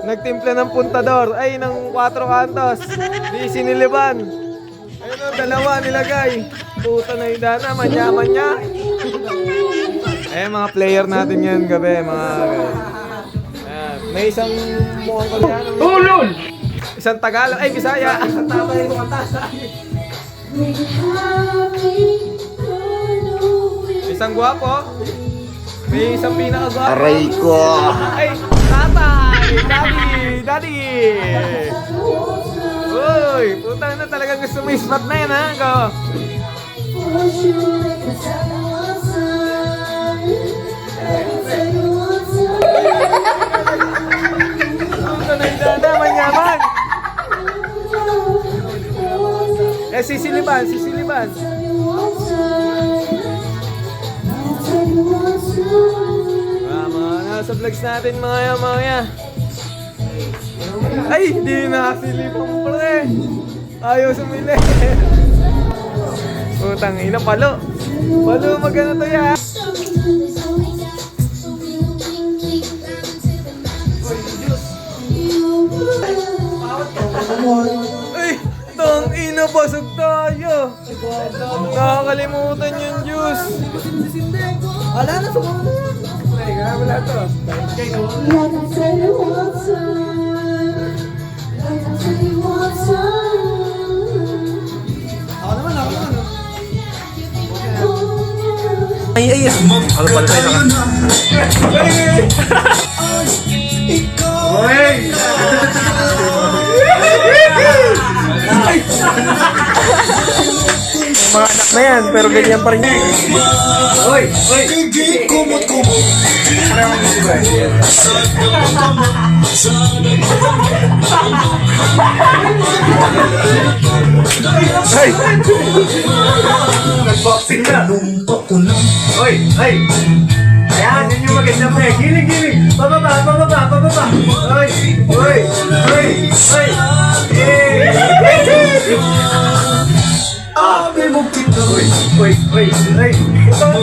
Nagtimpla ng puntador. Ay, ng 4 kantos. Di siniliban. Ayun o, dalawa nilagay. Puta na yung dana, manya-manya. Eh, mga player natin yan gabi, mga ayan. May isang mukhang Koreano. Ulol! Isang Tagalog. Ay, Bisaya. Tatay mo kanta. Isang gwapo. May isang pinakagwapo. Aray ko! Ay, tatay! Daddy! Uy, putang na talaga gusto mo yung spot na yan, ha? Go! Puta na yung dana, manyaman! Eh, sisiliban! Mga nasa vlogs natin mga yan. Ay, di nakasilipan pre. Ayaw sumili. Putang ina, palo. Palo, magana to ya. Ay, tang ina, basag tayo. Nakakalimutan yung juice. Wala na, sumama na yan. Ay, wala to. Ako naman. Ay. Ano pala tayo na? Oy! Mga anak na yan, pero ganyan pa rin. Oy! Hey! Nag-boxing na! Oy! Ayan, yun yung magandang may. Giling! Pababa! Oy! Ate mo kita! Oy! Ito mo